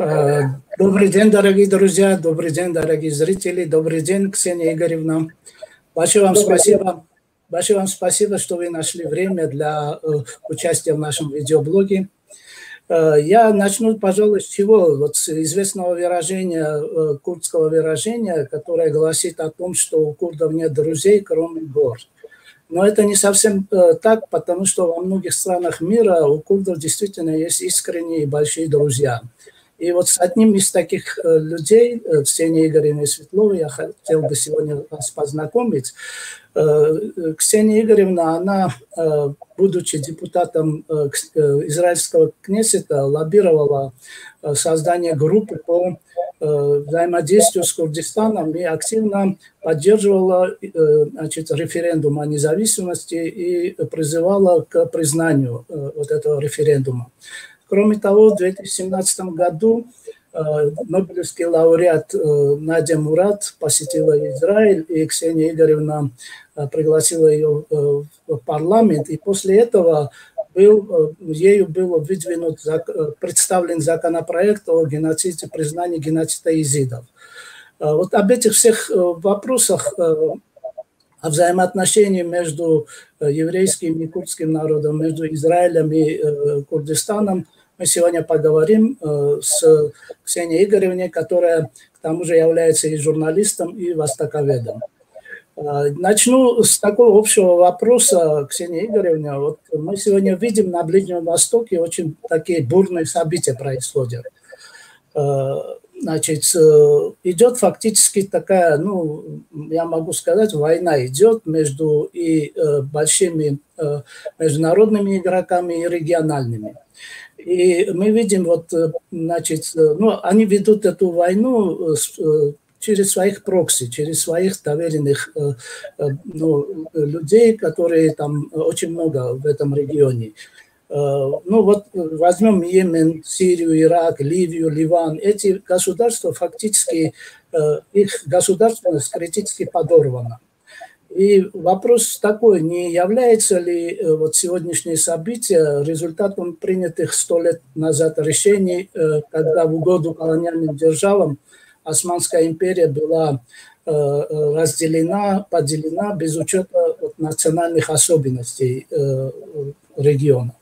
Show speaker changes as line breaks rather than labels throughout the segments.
Э, Добрый день, дорогие друзья, добрый день, дорогие зрители, добрый день, Ксения Игоревна. Большое вам
Добрый день.
спасибо. Большое вам спасибо, что вы нашли время для участия в нашем видеоблоге. Я начну, пожалуй, с чего? Вот с известного выражения, курдского выражения, которое гласит о том, что у курдов нет друзей, кроме гор. Но это не совсем так, потому что во многих странах мира у курдов действительно есть искренние и большие друзья. И вот с одним из таких людей, Ксенией Игоревной Светловой, я хотел бы сегодня вас познакомить. Ксения Игоревна, она, будучи депутатом израильского кнессета, лоббировала создание группы по взаимодействию с Курдистаном и активно поддерживала референдум о независимости и призывала к признанию вот этого референдума. Кроме того, в 2017 году Нобелевский лауреат Надя Мурад посетила Израиль, и Ксения Игоревна пригласила ее в парламент. И после этого ею был представлен законопроект о геноциде, признании геноцида езидов. Вот об этих всех вопросах, о взаимоотношении между еврейским и курдским народом, между Израилем и Курдистаном, мы сегодня поговорим с Ксенией Игоревной, которая к тому же является и журналистом, и востоковедом. Начну с такого общего вопроса, Ксения Игоревна. Вот мы сегодня видим на Ближнем Востоке очень такие бурные события происходят. Значит, идет фактически такая, я могу сказать, война идет между большими международными игроками и региональными. И мы видим, они ведут эту войну через своих прокси, через своих доверенных людей, которые там очень много в этом регионе. Возьмем Йемен, Сирию, Ирак, Ливию, Ливан. Эти государства фактически, их государственность критически подорвана. И вопрос такой, не является ли сегодняшнее событие результатом принятых 100 лет назад решений, когда в угоду колониальным державам Османская империя была разделена, поделена без учета национальных особенностей региона?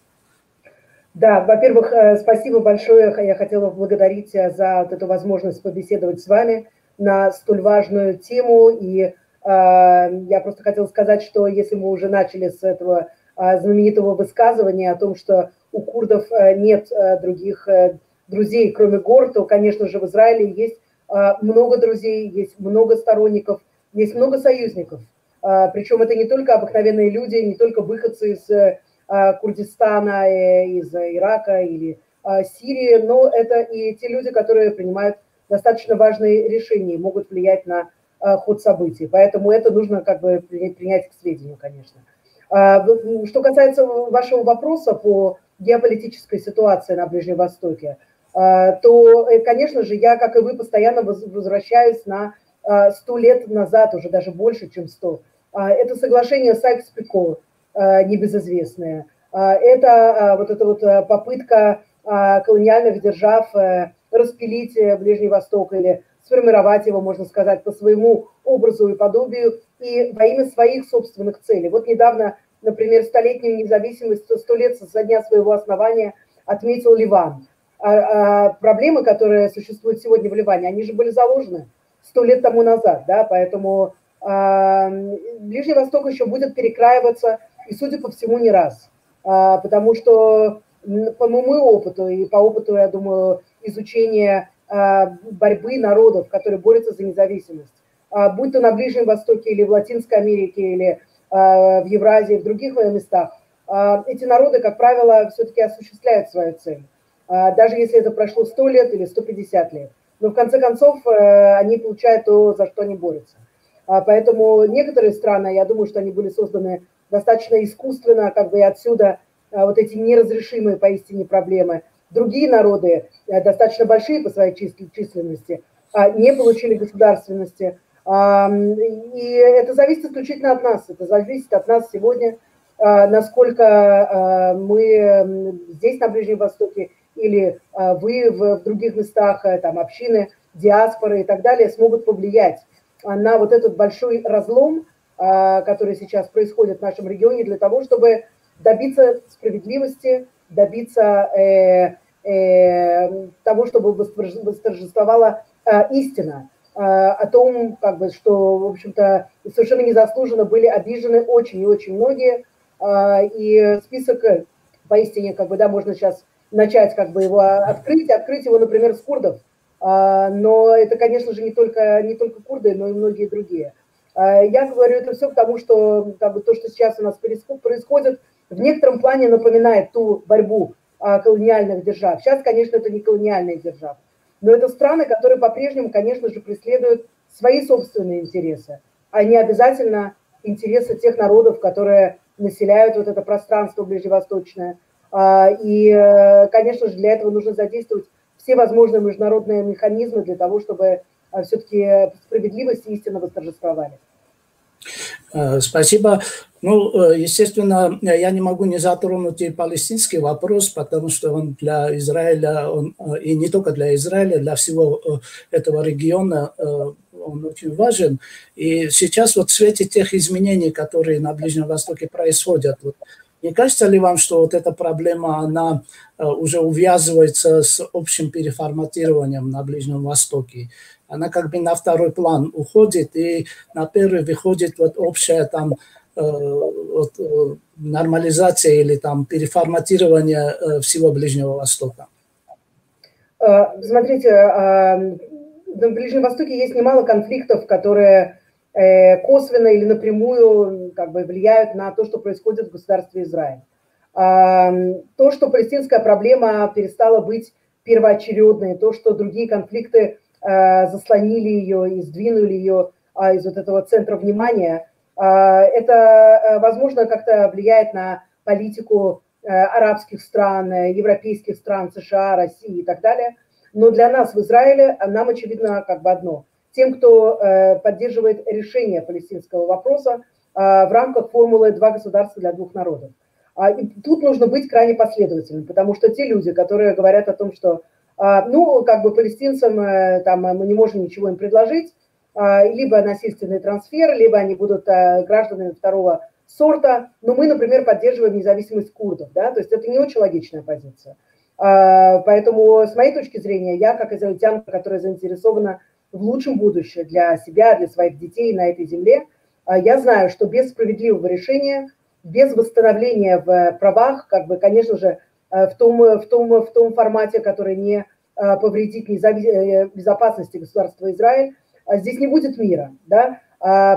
Да, во-первых, спасибо большое. Я хотела поблагодарить за эту возможность побеседовать с вами на столь важную тему. И я просто хотела сказать, что если мы уже начали с этого знаменитого высказывания о том, что у курдов нет других друзей, кроме гор, то, конечно же, в Израиле есть много друзей, есть много сторонников, есть много союзников. Причем это не только обыкновенные люди, не только выходцы из Курдистана, из Ирака или Сирии, но это и те люди, которые принимают достаточно важные решения и могут влиять на ход событий. Поэтому это нужно принять к сведению, конечно. Что касается вашего вопроса по геополитической ситуации на Ближнем Востоке, то, конечно же, я, как и вы, постоянно возвращаюсь на 100 лет назад, уже даже больше, чем 100. Это соглашение Сайкс-Пико, небезызвестная. Это попытка колониальных держав распилить Ближний Восток или сформировать его, можно сказать, по своему образу и подобию и во имя своих собственных целей. Вот недавно, например, 100-летнюю независимость, 100 лет со дня своего основания отметил Ливан. Проблемы, которые существуют сегодня в Ливане, они же были заложены 100 лет тому назад, да, поэтому Ближний Восток еще будет перекраиваться, и, судя по всему, не раз. Потому что, по моему опыту и по опыту, я думаю, изучения борьбы народов, которые борются за независимость, будь то на Ближнем Востоке или в Латинской Америке, или в Евразии, в других местах, эти народы, как правило, все-таки осуществляют свою цель. Даже если это прошло 100 лет или 150 лет. Но в конце концов они получают то, за что они борются. Поэтому некоторые страны, я думаю, что они были созданы достаточно искусственно, и отсюда вот эти неразрешимые поистине проблемы. Другие народы, достаточно большие по своей численности, не получили государственности. И это зависит исключительно от нас. Это зависит от нас сегодня, насколько мы здесь, на Ближнем Востоке, или вы в других местах, там, общины, диаспоры и так далее, смогут повлиять на вот этот большой разлом, который сейчас происходит в нашем регионе, для того, чтобы добиться справедливости, добиться того, чтобы восторжествовала истина о том, как бы, что, в общем-то, совершенно незаслуженно были обижены очень и очень многие, и список поистине, как бы, да, можно сейчас начать, как бы, его открыть его, например, с курдов, но это, конечно же, не только курды, но и многие другие. Я говорю это все потому, что, как бы, то, что сейчас у нас происходит, в некотором плане напоминает ту борьбу колониальных держав. Сейчас, конечно, это не колониальные державы, но это страны, которые по-прежнему, конечно же, преследуют свои собственные интересы, а не обязательно интересы тех народов, которые населяют вот это пространство ближневосточное. И, конечно же, для этого нужно задействовать все возможные международные механизмы для того, чтобы все-таки справедливость и истина восторжествовали.
Спасибо. Ну, естественно, я не могу не затронуть и палестинский вопрос, потому что он для Израиля, и не только для Израиля, для всего этого региона он очень важен. И сейчас вот в свете тех изменений, которые на Ближнем Востоке происходят, вот, не кажется ли вам, что вот эта проблема, она уже увязывается с общим переформатированием на Ближнем Востоке? Она как бы на второй план уходит, и на первый выходит вот общая там вот, нормализация или там переформатирование всего Ближнего Востока.
Смотрите, на Ближнем Востоке есть немало конфликтов, которые косвенно или напрямую, как бы, влияют на то, что происходит в государстве Израиль. То, что палестинская проблема перестала быть первоочередной, то, что другие конфликты заслонили ее и сдвинули ее из вот этого центра внимания, это, возможно, как-то влияет на политику арабских стран, европейских стран, США, России и так далее. Но для нас в Израиле нам очевидно как бы одно. Тем, кто поддерживает решение палестинского вопроса в рамках формулы «два государства для двух народов». И тут нужно быть крайне последовательным, потому что те люди, которые говорят о том, что ну, как бы палестинцам там мы не можем ничего им предложить, либо насильственный трансфер, либо они будут гражданами второго сорта, но мы, например, поддерживаем независимость курдов, да, то есть это не очень логичная позиция. Поэтому, с моей точки зрения, я, как израильтянка, которая заинтересована в лучшем будущем для себя, для своих детей на этой земле, я знаю, что без справедливого решения, без восстановления в правах, как бы, конечно же, в том формате, который не повредит безопасности государства Израиль, здесь не будет мира. Да?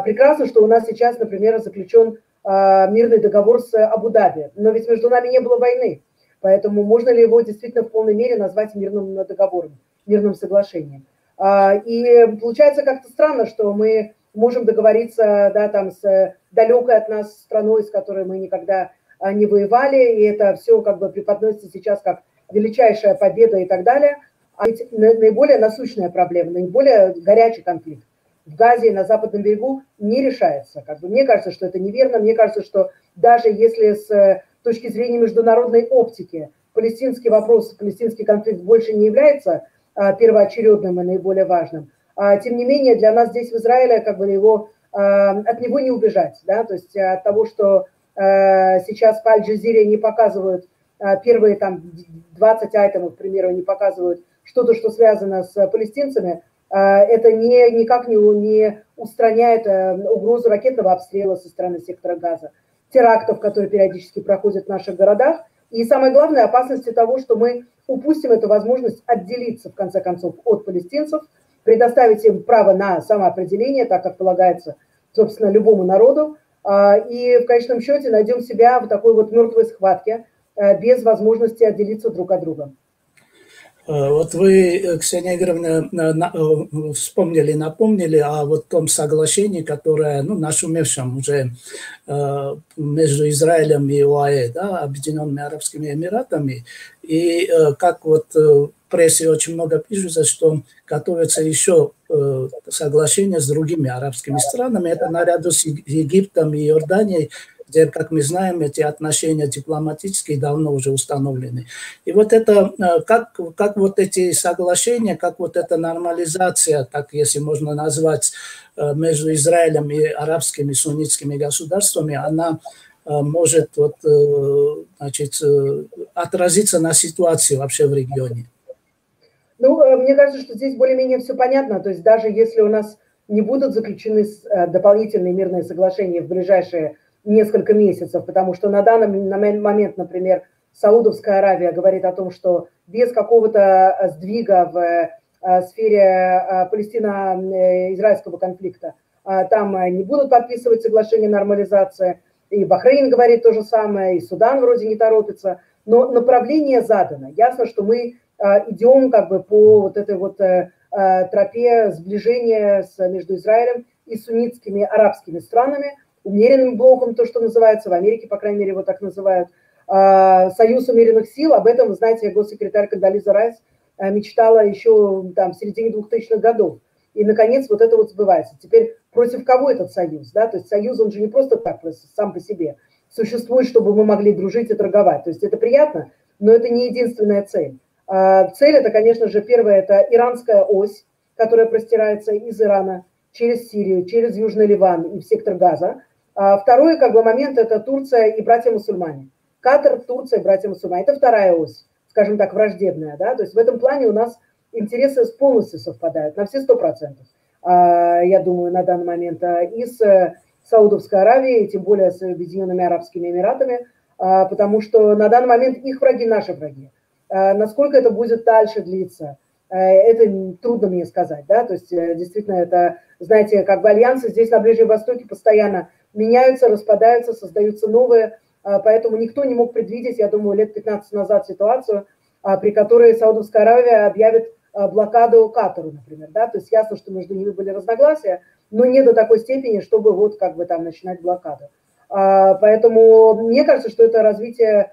Прекрасно, что у нас сейчас, например, заключен мирный договор с Абу-Даби, но ведь между нами не было войны, поэтому можно ли его действительно в полной мере назвать мирным договором, мирным соглашением? И получается как-то странно, что мы можем договориться, да, там, с далекой от нас страной, с которой мы никогда не воевали, и это все как бы преподносится сейчас как величайшая победа и так далее. А ведь наиболее насущная проблема, наиболее горячий конфликт в Газе и на Западном берегу не решается. Как бы, мне кажется, что это неверно. Мне кажется, что даже если с точки зрения международной оптики палестинский вопрос, палестинский конфликт больше не является первоочередным и наиболее важным, тем не менее для нас здесь в Израиле как бы от него не убежать. Да? То есть от того, что сейчас по Аль-Джазире не показывают первые там 20 айтемов, к примеру, не показывают что-то, что связано с палестинцами, это никак не устраняет угрозу ракетного обстрела со стороны сектора Газа, терактов, которые периодически проходят в наших городах, и самое главное, опасности того, что мы упустим эту возможность отделиться, в конце концов, от палестинцев, предоставить им право на самоопределение, так как полагается, собственно, любому народу, и в конечном счете найдем себя в такой вот мертвой схватке, без возможности отделиться друг от друга.
Вот вы, Ксения Игоревна, напомнили о вот том соглашении, которое, ну, нашумевшем уже между Израилем и ОАЭ, да, Объединенными Арабскими Эмиратами. И как вот в прессе очень много пишется, что готовится еще соглашение с другими арабскими странами. Это наряду с Египтом и Иорданией где, как мы знаем, эти отношения дипломатические давно уже установлены. И вот это, как вот эти соглашения, как вот эта нормализация, так если можно назвать, между Израилем и арабскими суннитскими государствами, она может вот, значит, отразиться на ситуации вообще в регионе.
Ну, мне кажется, что здесь более-менее все понятно. То есть даже если у нас не будут заключены дополнительные мирные соглашения в ближайшие несколько месяцев, потому что на данный момент, например, Саудовская Аравия говорит о том, что без какого-то сдвига в сфере палестино-израильского конфликта там не будут подписывать соглашение нормализации. И Бахрейн говорит то же самое, и Судан вроде не торопится. Но направление задано. Ясно, что мы идем как бы по вот этой вот тропе сближения между Израилем и суннитскими арабскими странами, умеренным блоком, то, что называется, в Америке, по крайней мере, его так называют, Союз умеренных сил. Об этом, вы знаете, госсекретарь Кондолиза Райс мечтала еще там в середине 2000-х годов. И, наконец, вот это вот сбывается. Теперь против кого этот союз? Да? То есть союз, он же не просто так сам по себе существует, чтобы мы могли дружить и торговать. То есть это приятно, но это не единственная цель. Цель это, конечно же, первое, это иранская ось, которая простирается из Ирана через Сирию, через Южный Ливан и в сектор Газа. Второй как бы момент это Турция и братья-мусульмане. Катар, Турция и братья-мусульмане. Это вторая ось, скажем так, враждебная. Да? То есть в этом плане у нас интересы полностью совпадают на все 100%. Я думаю, на данный момент и с Саудовской Аравией, тем более с Объединенными Арабскими Эмиратами, потому что на данный момент их враги наши враги. Насколько это будет дальше длиться, это трудно мне сказать, да, то есть действительно это, знаете, как бы альянсы здесь на Ближнем Востоке постоянно меняются, распадаются, создаются новые, поэтому никто не мог предвидеть, я думаю, лет 15 назад ситуацию, при которой Саудовская Аравия объявит блокаду Катару, например, да, то есть ясно, что между ними были разногласия, но не до такой степени, чтобы вот как бы там начинать блокаду. Поэтому мне кажется, что это развитие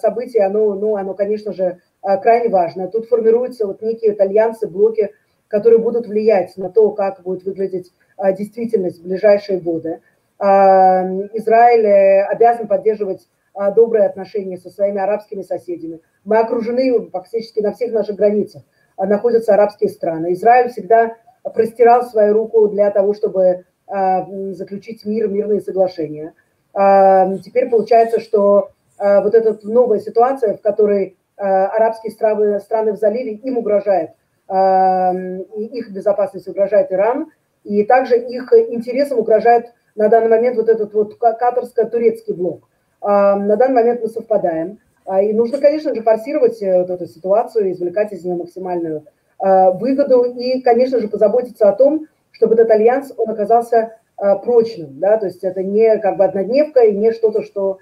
событий, оно, конечно же, крайне важно. Тут формируются вот некие вот альянсы, блоки, которые будут влиять на то, как будет выглядеть действительность в ближайшие годы. Израиль обязан поддерживать добрые отношения со своими арабскими соседями. Мы окружены фактически на всех наших границах. Находятся арабские страны. Израиль всегда простирал свою руку для того, чтобы заключить мирные соглашения. Теперь получается, что вот эта новая ситуация, в которой арабские страны в заливе, им угрожает, их безопасность угрожает Иран, и также их интересам угрожает на данный момент вот этот вот катарско-турецкий блок. На данный момент мы совпадаем. И нужно, конечно же, форсировать вот эту ситуацию, извлекать из нее максимальную выгоду и, конечно же, позаботиться о том, чтобы этот альянс, он оказался прочным, да, то есть это не как бы однодневка и не что-то, что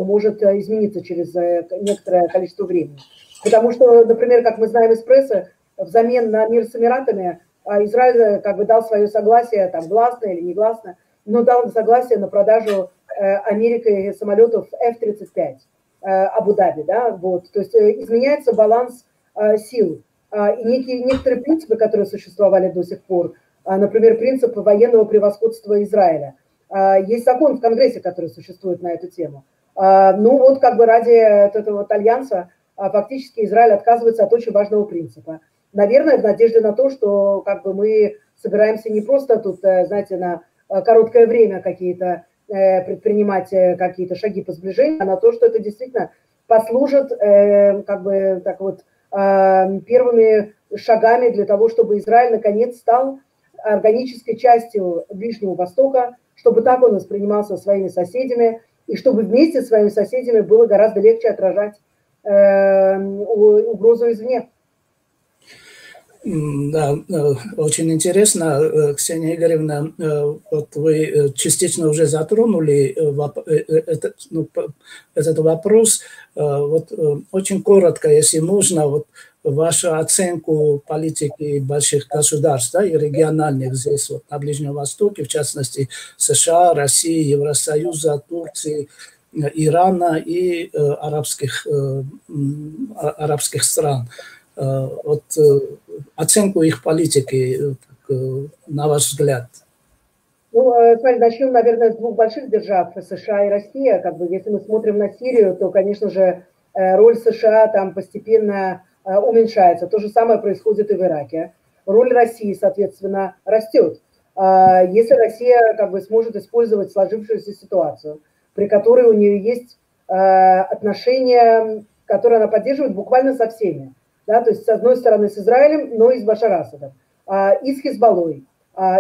может измениться через некоторое количество времени. Потому что, например, как мы знаем из прессы, взамен на мир с Эмиратами Израиль как бы дал свое согласие, там, гласно или негласно, но дал согласие на продажу Америкой самолетов F-35 Абу-Даби, да, вот. То есть изменяется баланс сил. И некоторые принципы, которые существовали до сих пор, например, принцип военного превосходства Израиля. Есть закон в Конгрессе, который существует на эту тему. Ну вот как бы ради этого вот альянса фактически Израиль отказывается от очень важного принципа. Наверное, в надежде на то, что как бы мы собираемся не просто тут, знаете, на короткое время какие-то предпринимать какие-то шаги по сближению, а на то, что это действительно послужит как бы так вот первыми шагами для того, чтобы Израиль наконец стал органической частью Ближнего Востока, чтобы так он воспринимался своими соседями, и чтобы вместе с своими соседями было гораздо легче отражать угрозу извне.
Да, очень интересно, Ксения Игоревна, вот вы частично уже затронули этот вопрос. Вот очень коротко, если можно, вот вашу оценку политики больших государств, да, и региональных здесь, вот, на Ближнем Востоке, в частности, США, России, Евросоюза, Турции, Ирана и арабских стран. Вот оценку их политики, на ваш взгляд.
Ну, смотри, начнем, наверное, с двух больших держав, США и Россия. Как бы, если мы смотрим на Сирию, то, конечно же, роль США там постепенно уменьшается. То же самое происходит и в Ираке. Роль России, соответственно, растет. Если Россия как бы сможет использовать сложившуюся ситуацию, при которой у нее есть отношения, которые она поддерживает буквально со всеми. Да? То есть, с одной стороны, с Израилем, но и с Башар Асадом, и с Хизбаллой,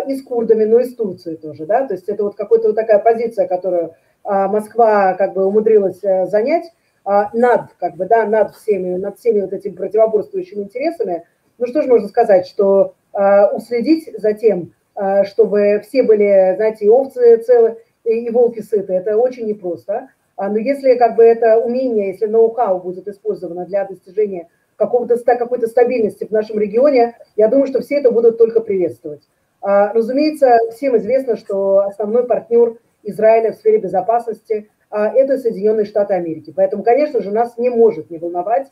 и с курдами, но и с Турцией тоже, да, то есть это вот какая-то вот такая позиция, которую Москва как бы умудрилась занять над, как бы, да, над всеми вот этими противоборствующими интересами. Ну что же можно сказать, что уследить за тем, чтобы все были, знаете, и овцы целы, и волки сыты, это очень непросто. Но если как бы это умение, если ноу-хау будет использовано для достижения какой-то стабильности в нашем регионе, я думаю, что все это будут только приветствовать. Разумеется, всем известно, что основной партнер Израиля в сфере безопасности – это Соединенные Штаты Америки. Поэтому, конечно же, нас не может не волновать,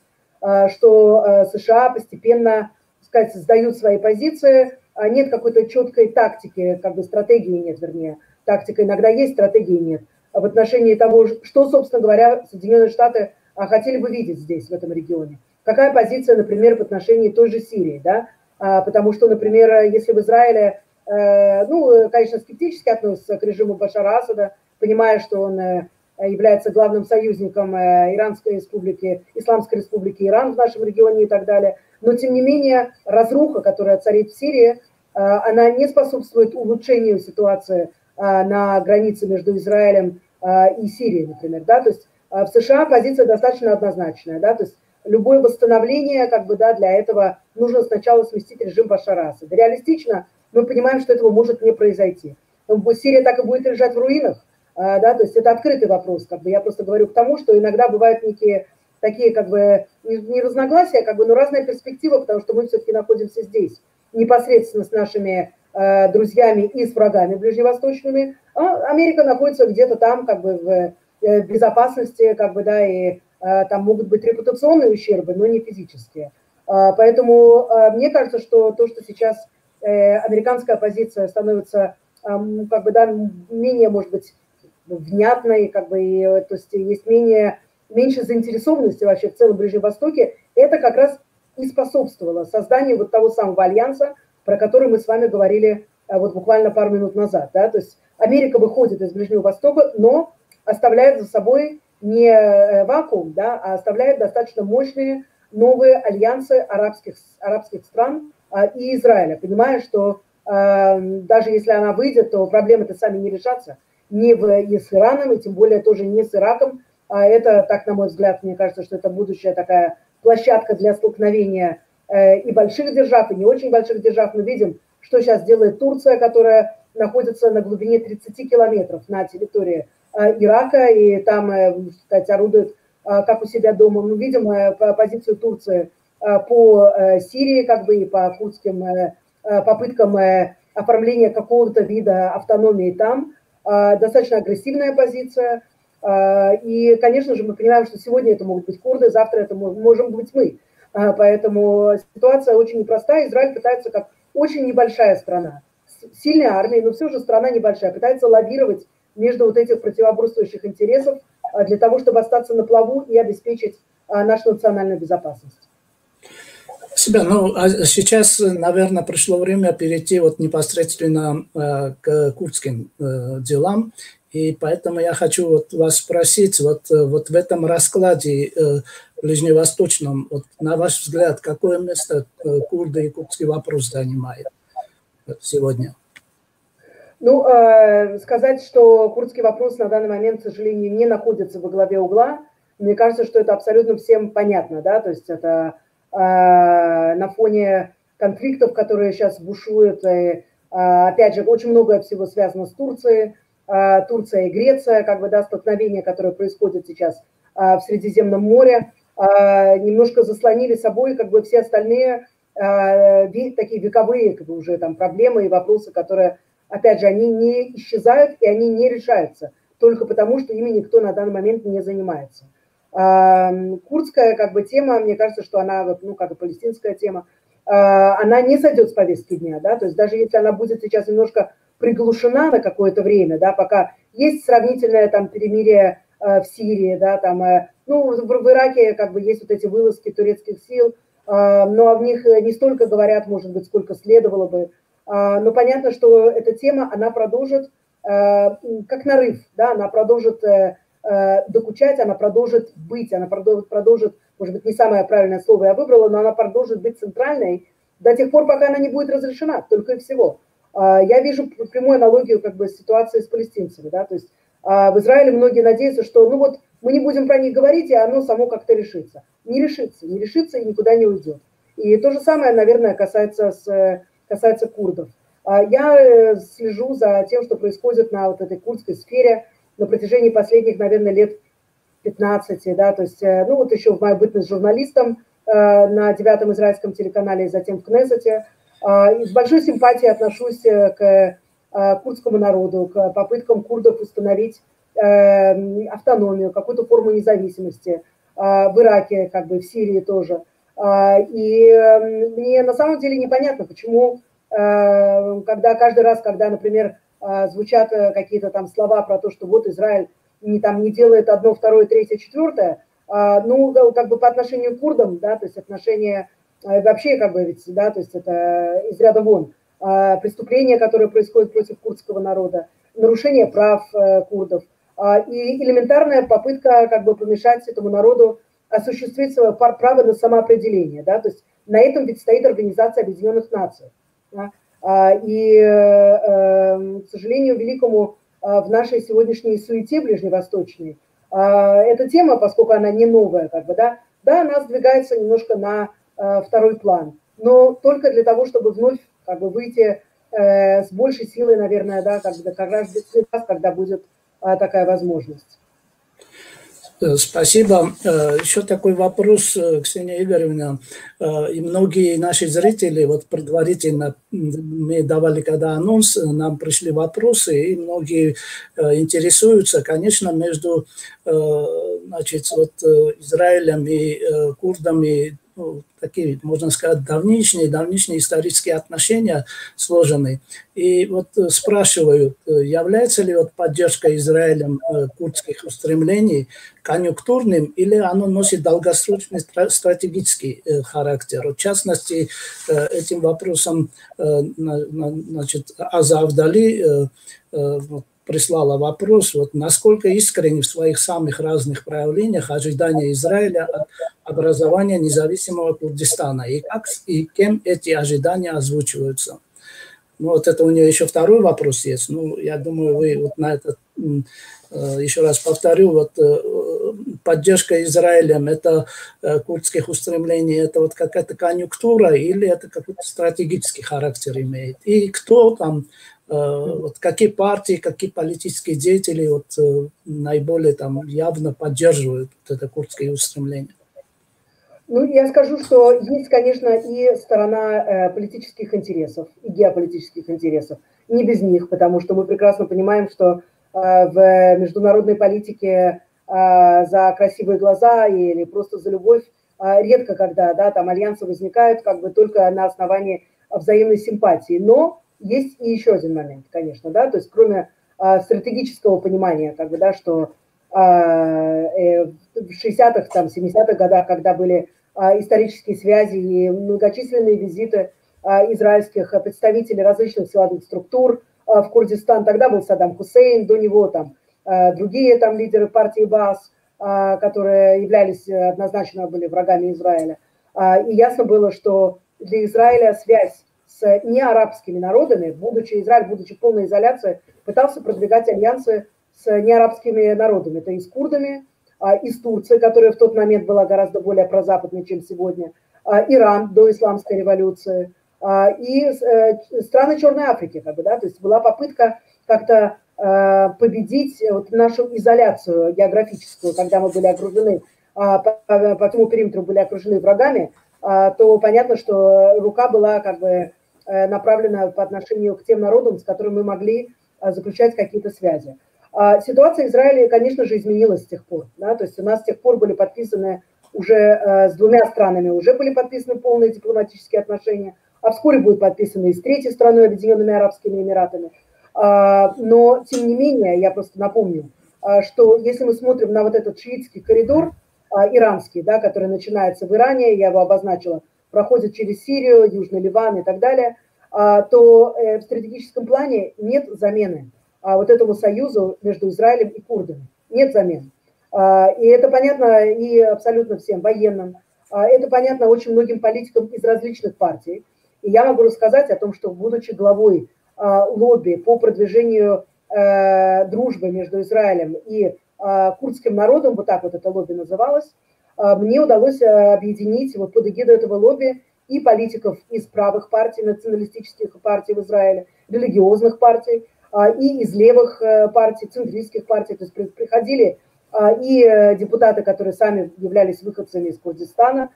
что США постепенно, так сказать, сдают свои позиции. Нет какой-то четкой тактики, как бы стратегии нет, вернее. Тактика иногда есть, стратегии нет. В отношении того, что, собственно говоря, Соединенные Штаты хотели бы видеть здесь, в этом регионе. Какая позиция, например, в отношении той же Сирии, да? Потому что, например, если в Израиле, ну, конечно, скептически относятся к режиму Башара Асада, понимая, что он является главным союзником Иранской республики, Исламской республики Иран в нашем регионе и так далее, но, тем не менее, разруха, которая царит в Сирии, она не способствует улучшению ситуации на границе между Израилем и Сирией, например, да, то есть в США позиция достаточно однозначная, да, то есть любое восстановление, как бы, да, для этого нужно сначала сместить режим Башара Асада. Реалистично мы понимаем, что этого может не произойти. Сирия так и будет лежать в руинах, да, то есть это открытый вопрос, как бы, я просто говорю к тому, что иногда бывают некие такие, как бы, не разногласия, как бы, но разная перспектива, потому что мы все-таки находимся здесь, непосредственно с нашими друзьями и с врагами ближневосточными, а Америка находится где-то там, как бы, в безопасности, как бы, да, и там могут быть репутационные ущербы, но не физические. Поэтому мне кажется, что то, что сейчас американская позиция становится, как бы, да, менее, может быть, внятной, как бы, и, то есть есть меньше заинтересованности вообще в целом Ближнем Востоке, это как раз и способствовало созданию вот того самого альянса, про который мы с вами говорили вот буквально пару минут назад. Да? То есть Америка выходит из Ближнего Востока, но оставляет за собой не вакуум, да, а оставляет достаточно мощные новые альянсы арабских стран и Израиля, понимая, что даже если она выйдет, то проблемы-то сами не решатся ни с Ираном, и тем более тоже не с Ираком. Это, так, на мой взгляд, мне кажется, что это будущая такая площадка для столкновения и больших держав, и не очень больших держав. Мы видим, что сейчас делает Турция, которая находится на глубине 30 километров на территории Ирака, и там, так сказать, орудует как у себя дома. Мы видим позицию Турции по Сирии, как бы, и по курдским попыткам оформления какого-то вида автономии там. Достаточно агрессивная позиция. И, конечно же, мы понимаем, что сегодня это могут быть курды, завтра это можем быть мы. Поэтому ситуация очень непростая. Израиль пытается, как очень небольшая страна, с сильной армией, но все же страна небольшая, пытается лавировать между вот этих противоборствующих интересов для того, чтобы остаться на плаву и обеспечить нашу национальную безопасность.
Спасибо. Ну, а сейчас, наверное, пришло время перейти вот непосредственно к курдским делам. И поэтому я хочу вот вас спросить, вот в этом раскладе ближневосточном, вот, на ваш взгляд, какое место курды и курдский вопрос занимает сегодня?
Ну, сказать, что курдский вопрос на данный момент, к сожалению, не находится во главе угла, мне кажется, что это абсолютно всем понятно, да, то есть это на фоне конфликтов, которые сейчас бушуют, и, опять же, очень много всего связано с Турцией, Турция и Греция, как бы, да, столкновения, которые происходят сейчас в Средиземном море, немножко заслонили собой, как бы, все остальные такие вековые, как бы, уже там проблемы и вопросы, которые, опять же, они не исчезают и они не решаются только потому, что ими никто на данный момент не занимается. Курдская, как бы, тема, мне кажется, что она, вот, ну, как и палестинская тема, она не сойдет с повестки дня, да, то есть даже если она будет сейчас немножко приглушена на какое-то время, да, пока есть сравнительное там перемирие в Сирии, да, там, ну, в Ираке как бы есть вот эти вылазки турецких сил, но о них не столько говорят, может быть, сколько следовало бы. Но понятно, что эта тема, она продолжит, как нарыв, да, она продолжит докучать, она продолжит быть, она продолжит, может быть, не самое правильное слово я выбрала, но она продолжит быть центральной до тех пор, пока она не будет разрешена, только и всего. Я вижу прямую аналогию как бы с ситуацией с палестинцами, да, то есть в Израиле многие надеются, что, ну вот, мы не будем про них говорить, и оно само как-то решится. Не решится и никуда не уйдет. И то же самое, наверное, касается курдов. Я слежу за тем, что происходит на вот этой курдской сфере на протяжении последних, наверное, лет 15, да, то есть, ну вот еще в мою бытность журналистом на 9-м израильском телеканале и затем в Кнессете. И с большой симпатией отношусь к курдскому народу, к попыткам курдов установить автономию, какую-то форму независимости в Ираке, как бы в Сирии тоже. И мне на самом деле непонятно, почему, когда каждый раз, когда, например, звучат какие-то там слова про то, что вот Израиль не делает одно, второе, третье, четвертое, ну, как бы по отношению к курдам, да, то есть отношение вообще, как бы, ведь, да, то есть это из ряда вон. Преступления, которые происходят против курдского народа, нарушение прав курдов и элементарная попытка как бы помешать этому народу осуществить свое право на самоопределение. Да? То есть на этом ведь стоит Организация Объединенных Наций. Да? И, к сожалению, великому, в нашей сегодняшней суете ближневосточной, эта тема, поскольку она не новая, как бы, да, она сдвигается немножко на второй план, но только для того, чтобы вновь как бы выйти с большей силой, наверное, да, как раз когда будет такая возможность.
Спасибо. Еще такой вопрос, Ксения Игоревна. И многие наши зрители, вот предварительно мне давали когда анонс, нам пришли вопросы, и многие интересуются, конечно, между, значит, вот Израилем и курдами, ну, такие, можно сказать, давнишние исторические отношения сложены. И вот спрашивают, является ли вот поддержка Израилем курдских устремлений конъюнктурным или оно носит долгосрочный стратегический характер. В частности, этим вопросом, значит, Аза Авдали прислала вопрос, вот, насколько искренне в своих самых разных проявлениях ожидания Израиля от образования независимого Курдистана, и как и кем эти ожидания озвучиваются. Ну, вот это у нее еще второй вопрос есть. Ну, я думаю, вы вот на этот, еще раз повторю, вот поддержка Израилем, это курдских устремлений, это вот какая-то конъюнктура или это какой-то стратегический характер имеет? И кто там, вот какие партии, какие политические деятели вот наиболее там явно поддерживают вот это курдские устремления?
Ну, я скажу, что есть, конечно, и сторона политических интересов, и геополитических интересов. Не без них, потому что мы прекрасно понимаем, что в международной политике за красивые глаза или просто за любовь редко когда, да, там альянсы возникают как бы только на основании взаимной симпатии. Но есть и еще один момент, конечно, да, то есть кроме стратегического понимания, как бы, да, что в 60-х, там, 70-х годах, когда были исторические связи и многочисленные визиты израильских представителей различных силовых структур в Курдистан. Тогда был Саддам Хусейн, до него там другие там лидеры партии Баас, которые являлись однозначно были врагами Израиля. И ясно было, что для Израиля связь с неарабскими народами, Израиль, будучи в полной изоляции, пытался продвигать альянсы с неарабскими народами. Это и с курдами, и с Турцией, которая в тот момент была гораздо более прозападной, чем сегодня, Иран до исламской революции, и страны Черной Африки, как бы, да, то есть была попытка как-то победить вот нашу изоляцию географическую, когда мы были окружены, по всему периметру были окружены врагами, то понятно, что рука была как бы направлена по отношению к тем народам, с которыми мы могли заключать какие-то связи. Ситуация в Израиле, конечно же, изменилась с тех пор. Да? То есть у нас с тех пор были подписаны уже с двумя странами, уже были подписаны полные дипломатические отношения, а вскоре будут подписаны и с третьей страной, Объединенными Арабскими Эмиратами. Но, тем не менее, я просто напомню, что если мы смотрим на вот этот шиитский коридор иранский, да, который начинается в Иране, я его обозначила, проходит через Сирию, Южный Ливан и так далее, то в стратегическом плане нет замены вот этому союзу между Израилем и курдами. Нет замены. И это понятно и абсолютно всем военным. Это понятно очень многим политикам из различных партий. И я могу рассказать о том, что, будучи главой лобби по продвижению дружбы между Израилем и курдским народом, вот так вот это лобби называлось, мне удалось объединить вот под эгидой этого лобби и политиков из правых партий, националистических партий в Израиле, религиозных партий, и из левых партий, центристских партий. То есть приходили и депутаты, которые сами являлись выходцами из Курдистана,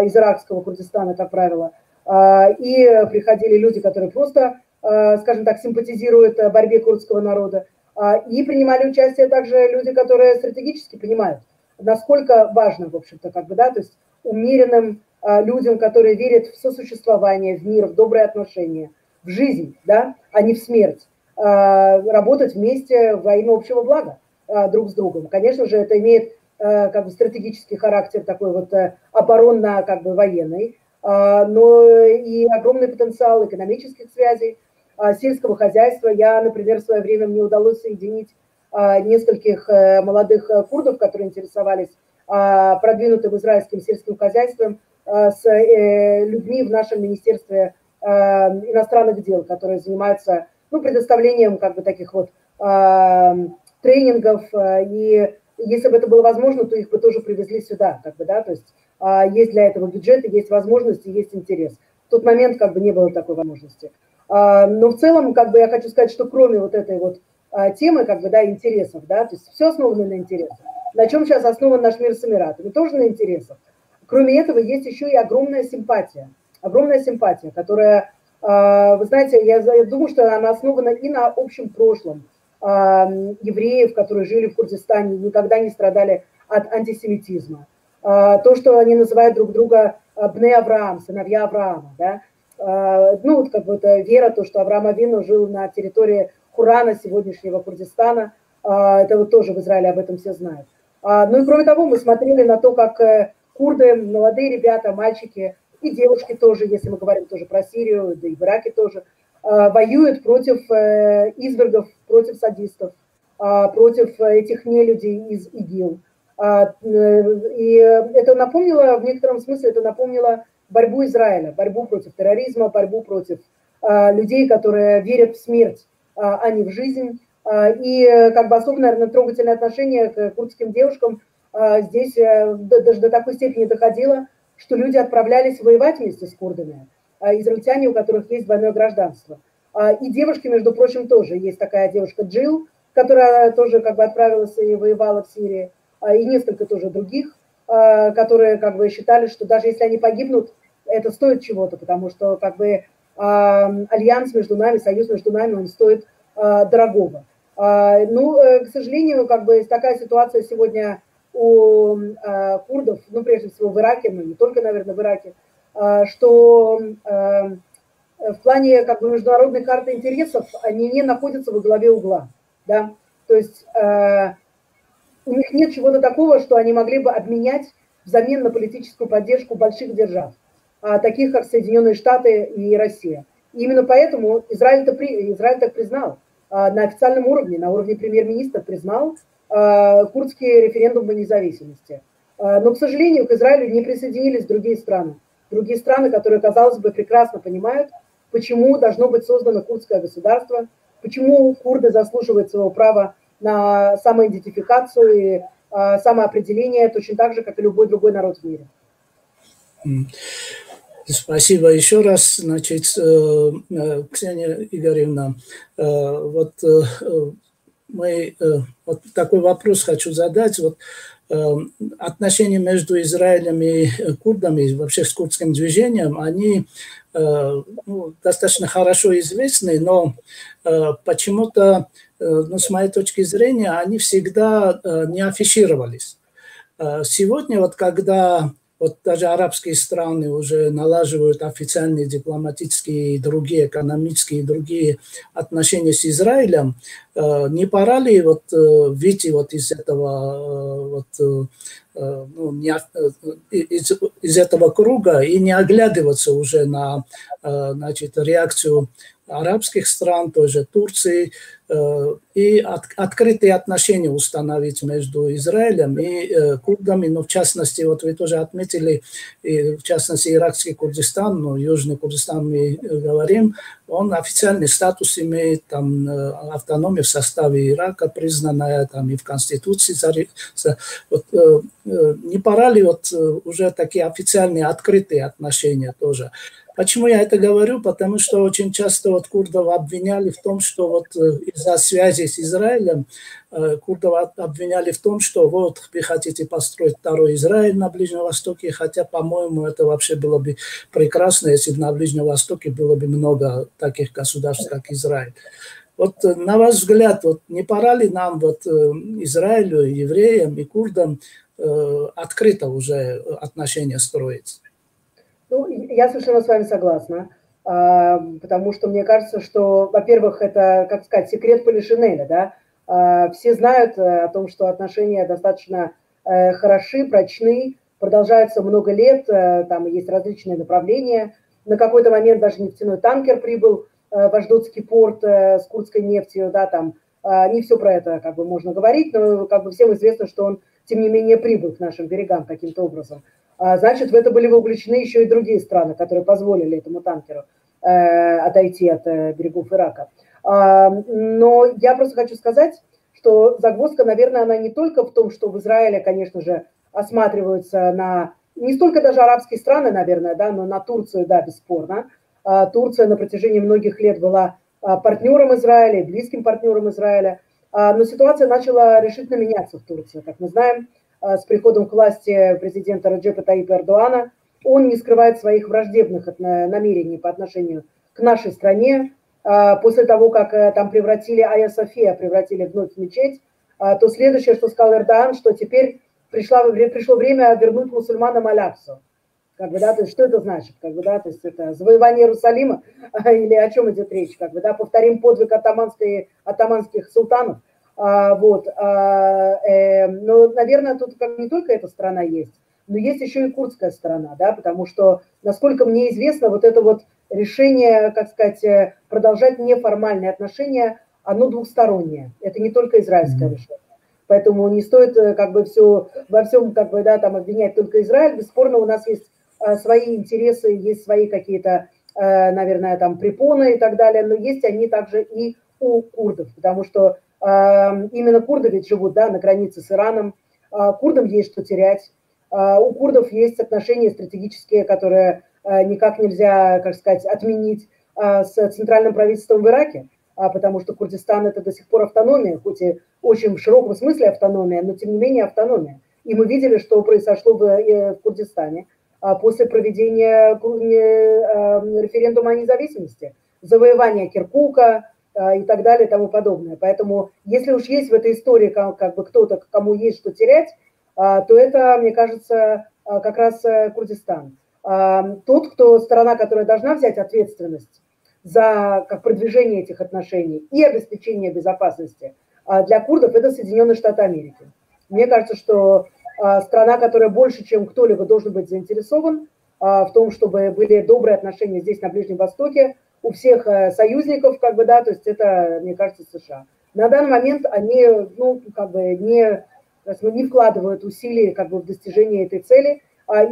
из иракского Курдистана, как правило, и приходили люди, которые просто, скажем так, симпатизируют борьбе курдского народа, и принимали участие также люди, которые стратегически понимают, насколько важно, в общем-то, как бы, да, то есть умеренным людям, которые верят в сосуществование, в мир, в добрые отношения, в жизнь, да, а не в смерть, работать вместе во имя общего блага друг с другом. Конечно же, это имеет как бы стратегический характер такой вот оборонно как бы военный, но и огромный потенциал экономических связей, сельского хозяйства. Я, например, в свое время мне удалось соединить нескольких молодых курдов, которые интересовались продвинутым израильским сельским хозяйством, с людьми в нашем Министерстве иностранных дел, которые занимаются, ну, предоставлением как бы таких вот тренингов, и если бы это было возможно, то их бы тоже привезли сюда, как бы, да, то есть есть для этого бюджеты, есть возможности, есть интерес. В тот момент как бы не было такой возможности. Но в целом, как бы я хочу сказать, что кроме вот этой вот темы, как бы, да, интересов, да, то есть все основано на интересах. На чем сейчас основан наш мир с Эмиратами? Тоже на интересах. Кроме этого, есть еще и огромная симпатия, которая, вы знаете, я думаю, что она основана и на общем прошлом евреев, которые жили в Курдистане, никогда не страдали от антисемитизма. То, что они называют друг друга Бне Авраам, сыновья Авраама, да? Ну, вот как бы это вера, то, что Авраам Авину жил на территории Хурана, сегодняшнего Курдистана, это вот тоже в Израиле об этом все знают. Ну и кроме того, мы смотрели на то, как курды, молодые ребята, мальчики и девушки тоже, если мы говорим тоже про Сирию, да и в Ираке тоже, воюют против извергов, против садистов, против этих нелюдей из ИГИЛ. И это напомнило, в некотором смысле, это напомнило борьбу Израиля, борьбу против терроризма, борьбу против людей, которые верят в смерть, а не в жизнь. И как бы особо, наверное, трогательное отношение к курдским девушкам здесь даже до такой степени доходило, что люди отправлялись воевать вместе с курдами, израильтяне, у которых есть двойное гражданство. И девушки, между прочим, тоже. Есть такая девушка Джилл, которая тоже как бы отправилась и воевала в Сирии, и несколько тоже других, которые как бы считали, что даже если они погибнут, это стоит чего-то, потому что как бы альянс между нами, союз между нами, он стоит дорогого. Ну, к сожалению, как бы такая ситуация сегодня у курдов, ну, прежде всего в Ираке, но не только, наверное, в Ираке, что в плане как бы международной карты интересов они не находятся во главе угла, да, то есть у них нет чего-то такого, что они могли бы обменять взамен на политическую поддержку больших держав, таких как Соединенные Штаты и Россия. И именно поэтому Израиль так признал на официальном уровне, на уровне премьер-министра признал курдский референдум о независимости. Но, к сожалению, к Израилю не присоединились другие страны. Другие страны, которые, казалось бы, прекрасно понимают, почему должно быть создано курдское государство, почему курды заслуживают своего права на самоидентификацию и самоопределение, точно так же, как и любой другой народ в мире.
Спасибо еще раз, значит, Ксения Игоревна. Вот вот такой вопрос хочу задать. Вот отношения между Израилем и курдами, вообще с курдским движением, они достаточно хорошо известны, но почему-то, с моей точки зрения, они всегда не афишировались. Сегодня, вот когда вот даже арабские страны уже налаживают официальные дипломатические и другие экономические и другие отношения с Израилем, не пора ли вот выйти вот из этого ну, из этого круга и не оглядываться уже на значит, реакцию арабских стран, той же Турции, и открытые отношения установить между Израилем и курдами, но в частности, вот вы тоже отметили, и в частности, иракский Курдистан, ну, Южный Курдистан мы говорим, он официальный статус имеет, там, автономия в составе Ирака, признанная там и в Конституции. Вот, не пора ли вот уже такие официальные открытые отношения тоже? Почему я это говорю? Потому что очень часто вот курдов обвиняли в том, что вот из-за связи с Израилем курдов обвиняли в том, что вот вы хотите построить второй Израиль на Ближнем Востоке, хотя, по-моему, это вообще было бы прекрасно, если бы на Ближнем Востоке было бы много таких государств, как Израиль. Вот на ваш взгляд, вот не пора ли нам вот Израилю, евреям и курдам открыто уже отношения строить?
Ну, я совершенно с вами согласна, потому что мне кажется, что, во-первых, это, как сказать, секрет Полишинеля, да, все знают о том, что отношения достаточно хороши, прочны, продолжаются много лет, там есть различные направления, на какой-то момент даже нефтяной танкер прибыл в Ашдодский порт с курдской нефтью, да, там, не все про это как бы можно говорить, но как бы всем известно, что он, тем не менее, прибыл к нашим берегам каким-то образом. Значит, в это были вовлечены еще и другие страны, которые позволили этому танкеру отойти от берегов Ирака. Но я просто хочу сказать, что загвоздка, наверное, она не только в том, что в Израиле, конечно же, осматриваются на не столько даже арабские страны, наверное, да, но на Турцию, да, бесспорно. Турция на протяжении многих лет была партнером Израиля, близким партнером Израиля, но ситуация начала решительно меняться в Турции, как мы знаем. С приходом к власти президента Реджепа Таипа Эрдоана он не скрывает своих враждебных намерений по отношению к нашей стране. После того, как там превратили Айя София, превратили вновь в мечеть, то следующее, что сказал Эрдоан, что теперь пришло время вернуть мусульманам Аляксу. Как бы, да, то есть, что это значит? Как бы, да, то есть это завоевание Иерусалима или о чем идет речь? Как бы, да, повторим подвиг атаманских султанов. Вот, но, наверное, тут не только эта сторона есть, но есть еще и курдская сторона, да, потому что, насколько мне известно, вот это вот решение, как сказать, продолжать неформальные отношения, оно двухстороннее, это не только израильское решение. Поэтому не стоит как бы во всем как бы, да, там обвинять только Израиль. Бесспорно, у нас есть свои интересы, есть свои какие-то, наверное, там препоны и так далее, но есть они также и у курдов, потому что именно курды ведь живут, да, на границе с Ираном, курдам есть что терять, у курдов есть отношения стратегические, которые никак нельзя, как сказать, отменить с центральным правительством в Ираке, потому что Курдистан это до сих пор автономия, хоть и очень в широком смысле автономия, но тем не менее автономия. И мы видели, что произошло в Курдистане после проведения референдума о независимости, завоевания Киркука и так далее и тому подобное. Поэтому если уж есть в этой истории как бы кто-то, кому есть что терять, то это, мне кажется, как раз Курдистан. Сторона, которая должна взять ответственность за продвижение этих отношений и обеспечение безопасности для курдов, это Соединенные Штаты Америки. Мне кажется, что страна, которая больше, чем кто-либо должен быть заинтересован в том, чтобы были добрые отношения здесь, на Ближнем Востоке, у всех союзников, как бы, да, то есть это, мне кажется, США. На данный момент они, ну, как бы не вкладывают усилий как бы в достижение этой цели,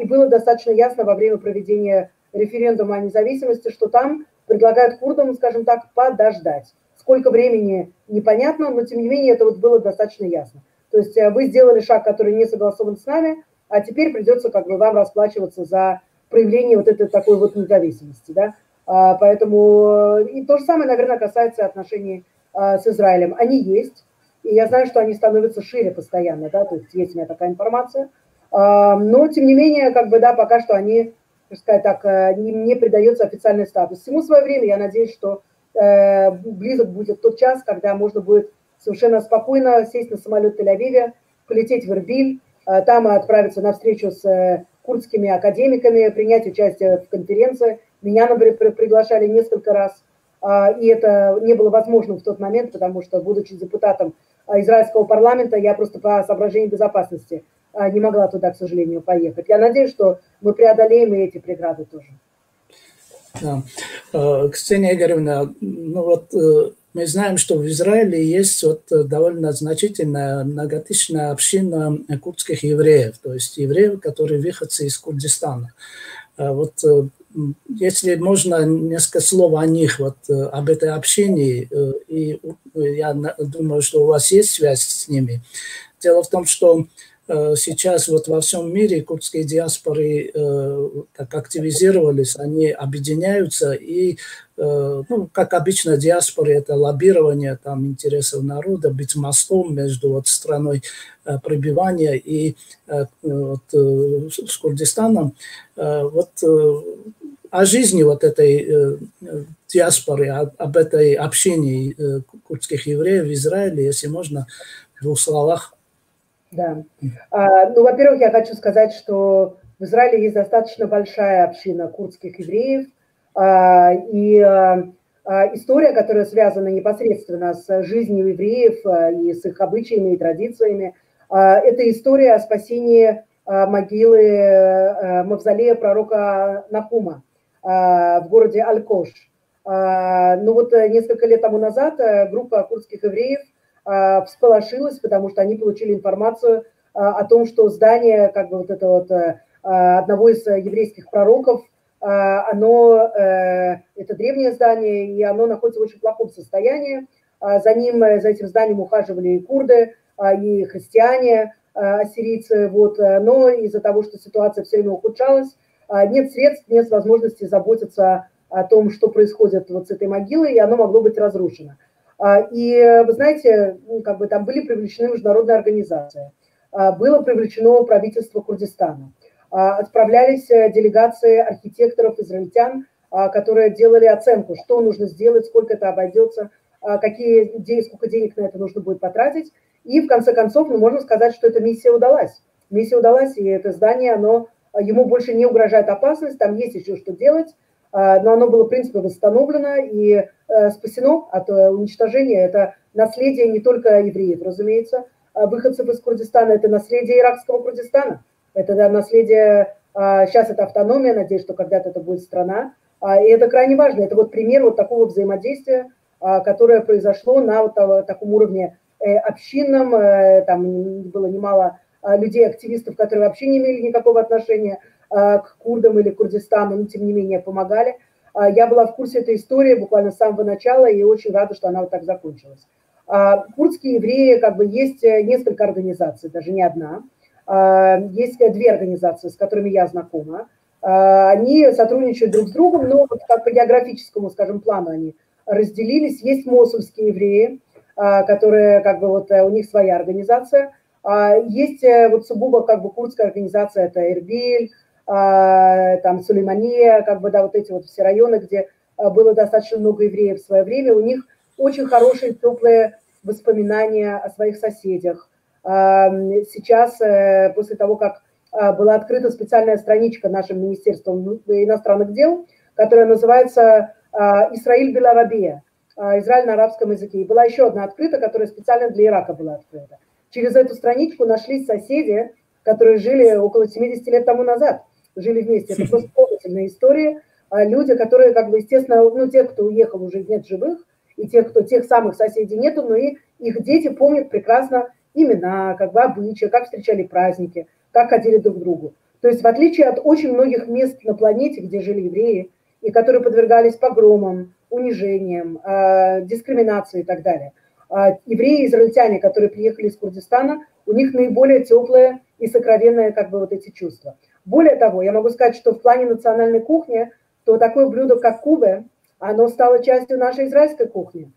и было достаточно ясно во время проведения референдума о независимости, что там предлагают курдам, скажем так, подождать. Сколько времени непонятно, но тем не менее это вот было достаточно ясно. То есть вы сделали шаг, который не согласован с нами, а теперь придется как бы вам расплачиваться за проявление вот этой такой вот независимости, да. Поэтому и то же самое, наверное, касается отношений с Израилем. Они есть, и я знаю, что они становятся шире постоянно, да, то есть есть у меня такая информация. Но, тем не менее, как бы, да, пока что они, так сказать, так, не придается официальный статус. Всему свое время, я надеюсь, что близок будет тот час, когда можно будет совершенно спокойно сесть на самолет в Тель-Авиве, полететь в Эрбиль, там отправиться на встречу с курдскими академиками, принять участие в конференции. Меня, например, приглашали несколько раз, и это не было возможным в тот момент, потому что, будучи депутатом израильского парламента, я просто по соображениям безопасности не могла туда, к сожалению, поехать. Я надеюсь, что мы преодолеем и эти преграды тоже.
Да. Ксения Игоревна, ну вот мы знаем, что в Израиле есть вот довольно значительная многотысячная община курдских евреев, то есть евреев, которые выходцы из Курдистана. Вот если можно несколько слов о них, вот об этой общине, и я думаю, что у вас есть связь с ними. Дело в том, что сейчас вот во всем мире курдские диаспоры так активизировались, они объединяются, и, ну, как обычно, диаспоры – это лоббирование там, интересов народа, быть мостом между вот, страной пребывания и вот, с Курдистаном. Вот о жизни вот этой диаспоры, об этой общине курдских евреев в Израиле, если можно, в двух словах.
Да. Ну, во-первых, я хочу сказать, что в Израиле есть достаточно большая община курдских евреев, и история, которая связана непосредственно с жизнью евреев и с их обычаями и традициями, это история о спасении могилы мавзолея пророка Нахума в городе Аль-Кош. Ну вот несколько лет тому назад группа курдских евреев всполошилась, потому что они получили информацию о том, что здание, как бы вот это вот одного из еврейских пророков, оно, это древнее здание, и оно находится в очень плохом состоянии. За ним, за этим зданием ухаживали и курды, и христиане, ассирийцы, вот. Но из-за того, что ситуация все время ухудшалась, нет средств, нет возможности заботиться о том, что происходит вот с этой могилой, и оно могло быть разрушено. И вы знаете, как бы там были привлечены международные организации, было привлечено правительство Курдистана, отправлялись делегации архитекторов, израильтян, которые делали оценку, что нужно сделать, сколько это обойдется, сколько денег на это нужно будет потратить. И в конце концов, ну, можно сказать, что эта миссия удалась. Миссия удалась, и это здание, ему больше не угрожает опасность, там есть еще что делать, но оно было, в принципе, восстановлено и спасено от уничтожения. Это наследие не только евреев, разумеется, выходцев из Курдистана, это наследие иракского Курдистана, это наследие, сейчас это автономия, надеюсь, что когда-то это будет страна, и это крайне важно. Это вот пример вот такого взаимодействия, которое произошло на вот таком уровне общинном, там было немало людей, активистов, которые вообще не имели никакого отношения к курдам или Курдистану, но тем не менее помогали. Я была в курсе этой истории буквально с самого начала и очень рада, что она вот так закончилась. Курдские евреи, как бы есть несколько организаций, даже не одна. Есть две организации, с которыми я знакома. Они сотрудничают друг с другом, но вот как по географическому, скажем, плану они разделились. Есть мосульские евреи, которые как бы вот у них своя организация. Есть вот сугубо как бы курдская организация, это Эрбиль, там Сулеймания, как бы, да, вот эти вот все районы, где было достаточно много евреев в свое время, у них очень хорошие, теплые воспоминания о своих соседях. Сейчас, после того, как была открыта специальная страничка нашим Министерством иностранных дел, которая называется «Исраиль Беларабия», Израиль на арабском языке. И была еще одна открыта, которая специально для Ирака была открыта. Через эту страничку нашлись соседи, которые жили около 70 лет тому назад, жили вместе. Это просто поразительная история. Люди, которые, как бы, естественно, ну, те, кто уехал, уже нет живых, и тех, кто тех самых соседей нету, но и их дети помнят прекрасно имена, как бы обычаи, как встречали праздники, как ходили друг к другу. То есть в отличие от очень многих мест на планете, где жили евреи, и которые подвергались погромам, унижениям, дискриминации и так далее, евреи, израильтяне, которые приехали из Курдистана, у них наиболее теплые и сокровенные, как бы, вот эти чувства. Более того, я могу сказать, что в плане национальной кухни, то такое блюдо, как кубе, оно стало частью нашей израильской кухни.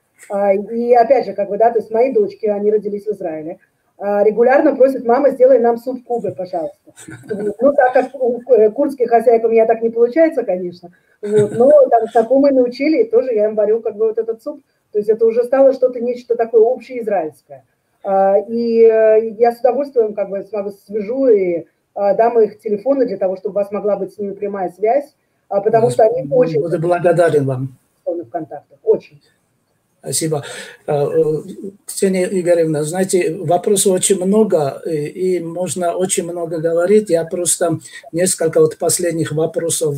И опять же, как бы, да, то есть мои дочки, они родились в Израиле, регулярно просят: мама, сделай нам суп кубе, пожалуйста. Ну, так как у курдских хозяек у меня так не получается, конечно, вот, но там знакомые научили, и тоже я им варю, как бы, вот этот суп. То есть это уже стало что-то, нечто такое общеизраильское. И я с удовольствием, как бы, свяжу и дам их телефоны для того, чтобы у вас могла быть с ними прямая связь, потому что они очень...
Буду благодарен вам.
В контактах, очень.
Спасибо. Ксения Игоревна, знаете, вопросов очень много, и можно очень много говорить. Я просто несколько вот последних вопросов,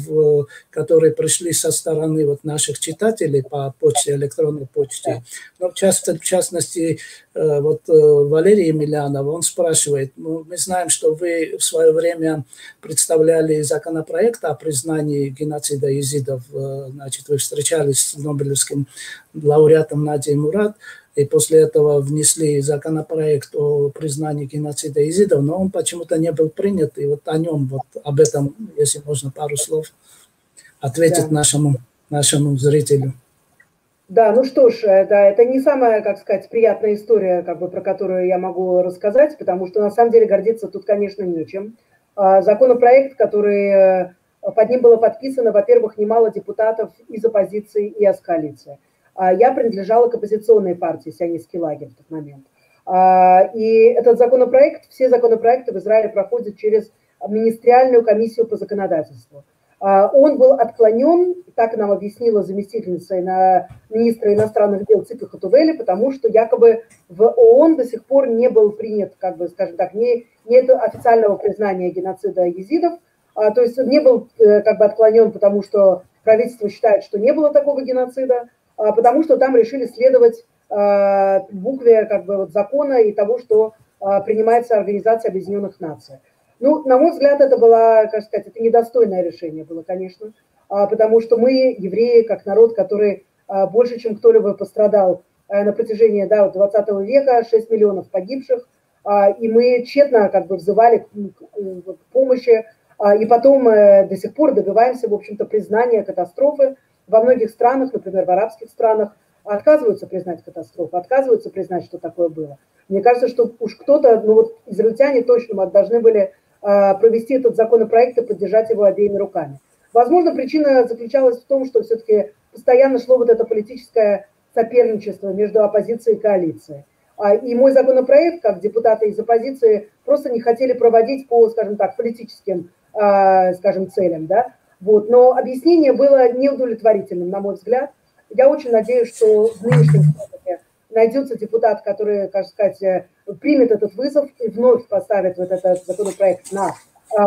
которые пришли со стороны вот наших читателей по почте, электронной почте. Но в частности, вот Валерий Емельянов, он спрашивает, мы знаем, что вы в свое время представляли законопроект о признании геноцида езидов, значит, вы встречались с Нобелевским лауреатом Надей Мурад, и после этого внесли законопроект о признании геноцида езидов, но он почему-то не был принят, и вот о нем, вот об этом, если можно пару слов ответить нашему зрителю.
Да, ну что ж, да, это не самая, как сказать, приятная история, как бы, про которую я могу рассказать, потому что на самом деле гордиться тут, конечно, нечем. Законопроект, который под ним было подписано, во-первых, немало депутатов из оппозиции и из коалиции. Я принадлежала к оппозиционной партии «Сионистский лагерь» в тот момент. И этот законопроект, все законопроекты в Израиле проходят через министeriальную комиссию по законодательству. Он был отклонен, так нам объяснила заместительница министра иностранных дел Ципи Хатувели, потому что якобы в ООН до сих пор не был принят, как бы, скажем так, нет официального признания геноцида езидов, то есть он не был как бы отклонен, потому что правительство считает, что не было такого геноцида, потому что там решили следовать букве как бы, вот, закона и того, что принимается Организация Объединенных Наций. Ну, на мой взгляд, это было, как сказать, это недостойное решение было, конечно, потому что мы, евреи, как народ, который больше, чем кто-либо пострадал на протяжении 20 века, 6 миллионов погибших, и мы тщетно как бы взывали к помощи, и потом до сих пор добиваемся, в общем-то, признания катастрофы. Во многих странах, например, в арабских странах, отказываются признать катастрофу, отказываются признать, что такое было. Мне кажется, что уж кто-то, ну вот израильтяне точно должны были провести этот законопроект и поддержать его обеими руками. Возможно, причина заключалась в том, что все-таки постоянно шло вот это политическое соперничество между оппозицией и коалицией. И мой законопроект, как депутаты из оппозиции, просто не хотели проводить по, скажем так, политическим, скажем, целям, да. Вот. Но объяснение было неудовлетворительным, на мой взгляд. Я очень надеюсь, что в нынешнем ситуации найдется депутат, который, как сказать, примет этот вызов и вновь поставит вот этот законопроект на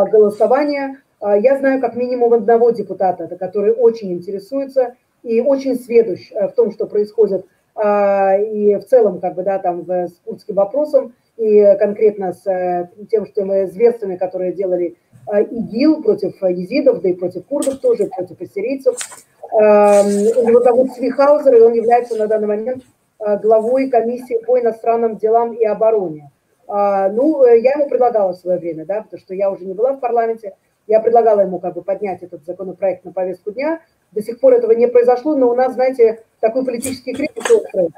голосование. Я знаю как минимум одного депутата, который очень интересуется и очень сведущ в том, что происходит и в целом, как бы, да, там, с курдским вопросом, и конкретно с тем, что мы зверствами, которые делали ИГИЛ против езидов, да и против курдов тоже, против ассирийцев. Его зовут Цви Хаузер, и он является на данный момент главой комиссии по иностранным делам и обороне. Ну, я ему предлагала в свое время, да, потому что я уже не была в парламенте, я предлагала ему как бы поднять этот законопроект на повестку дня. До сих пор этого не произошло, но у нас, знаете, такой политический кризис острый,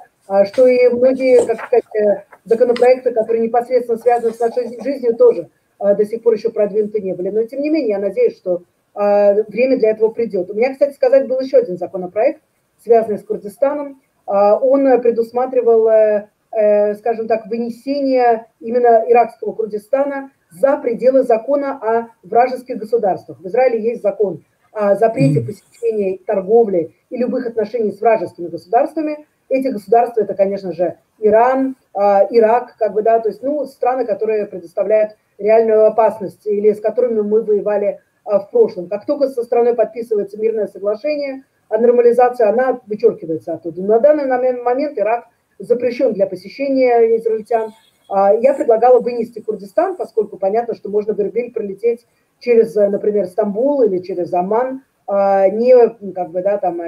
что и многие, как сказать, законопроекты, которые непосредственно связаны с нашей жизнью, тоже до сих пор еще продвинуты не были. Но, тем не менее, я надеюсь, что время для этого придет. У меня, кстати сказать, был еще один законопроект, связанный с Курдистаном. Он предусматривал, скажем так, вынесение именно иракского Курдистана за пределы закона о вражеских государствах. В Израиле есть закон о запрете посещения, торговли и любых отношений с вражескими государствами. Эти государства — это, конечно же, Иран, Ирак, как бы, да, то есть, ну, страны, которые предоставляют реальную опасность или с которыми мы воевали в прошлом. Как только со страной подписывается мирное соглашение о нормализации, она вычеркивается оттуда. На данный момент Ирак запрещен для посещения израильтян. Я предлагала вынести Курдистан, поскольку понятно, что можно в Эрбиль пролететь через, например, Стамбул или через Оман, не, как бы, да, там,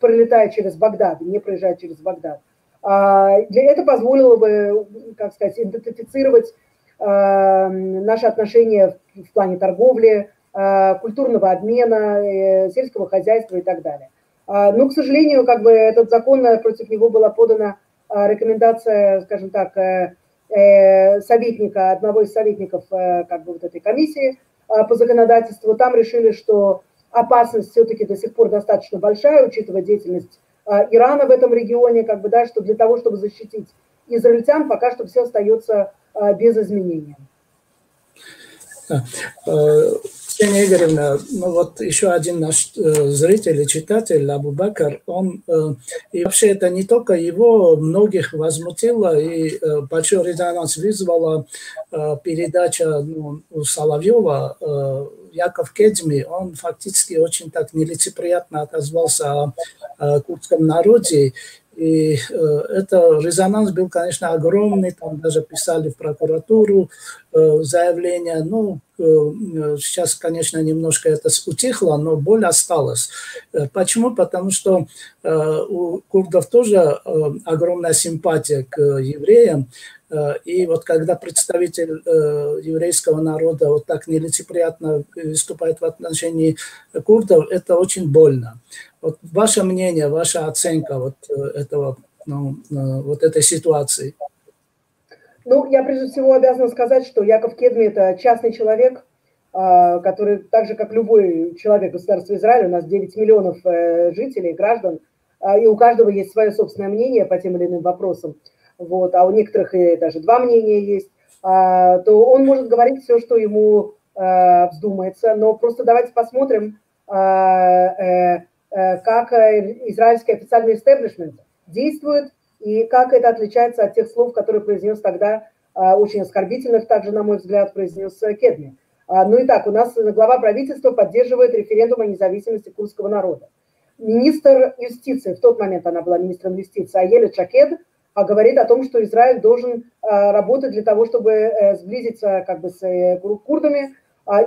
пролетая через Багдад, не проезжая через Багдад. Это позволило бы, как сказать, идентифицировать наши отношения в плане торговли, культурного обмена, сельского хозяйства и так далее. Но, к сожалению, как бы этот закон, против него была подана рекомендация, скажем так, советника, одного из советников как бы вот этой комиссии по законодательству. Там решили, что опасность все-таки до сих пор достаточно большая, учитывая деятельность Ирана в этом регионе, как бы, да, что для того, чтобы защитить израильтян, пока что все остается без изменения.
Ксения Игоревна, ну вот еще один наш зритель и читатель, Абу Бакр, он, и вообще это не только его, многих возмутило, и большой резонанс вызвала передача у Соловьева, Яков Кедми, он фактически очень так нелицеприятно отозвался о курдском народе, и это резонанс был, конечно, огромный, там даже писали в прокуратуру заявления, ну, сейчас, конечно, немножко это утихло, но боль осталась. Почему? Потому что у курдов тоже огромная симпатия к евреям, и вот когда представитель еврейского народа вот так нелицеприятно выступает в отношении курдов, это очень больно. Вот ваше мнение, ваша оценка вот этого, вот этой ситуации?
Ну, я прежде всего обязана сказать, что Яков Кедми – это частный человек, который, так же, как любой человек государства Израиль, у нас 9 миллионов жителей, граждан, и у каждого есть свое собственное мнение по тем или иным вопросам, вот, а у некоторых и даже два мнения есть, то он может говорить все, что ему вздумается, но просто давайте посмотрим, как израильский официальный истеблишмент действует, и как это отличается от тех слов, которые произнес тогда, очень оскорбительных, также, на мой взгляд, произнес Кедми. Ну и так, у нас глава правительства поддерживает референдум о независимости курдского народа. Министр юстиции, в тот момент она была министром юстиции, Аелет Шакед, говорит о том, что Израиль должен работать для того, чтобы сблизиться как бы с курдами